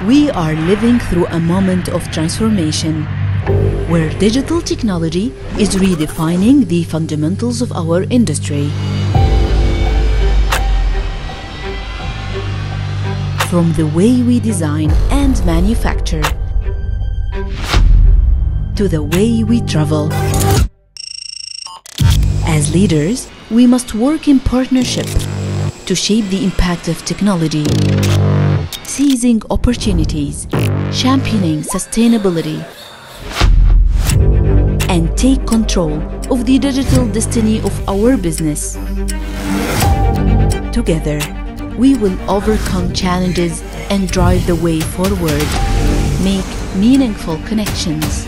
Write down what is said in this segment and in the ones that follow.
We are living through a moment of transformation, where digital technology is redefining the fundamentals of our industry. From the way we design and manufacture, to the way we travel. As leaders, we must work in partnership to shape the impact of technology, seizing opportunities, championing sustainability, and take control of the digital destiny of our business. Together, we will overcome challenges and drive the way forward, make meaningful connections,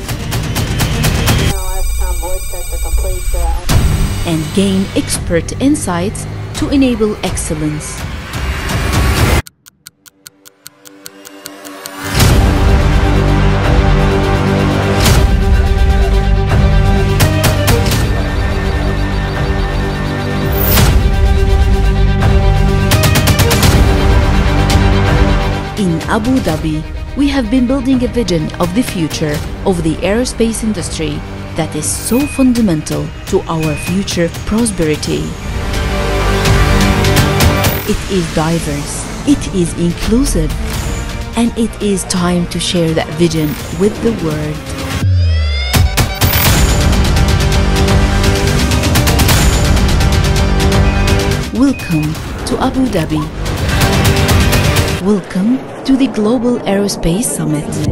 and gain expert insights to enable excellence. In Abu Dhabi, we have been building a vision of the future of the aerospace industry that is so fundamental to our future prosperity. It is diverse, it is inclusive, and it is time to share that vision with the world. Welcome to Abu Dhabi. Welcome to the Global Aerospace Summit.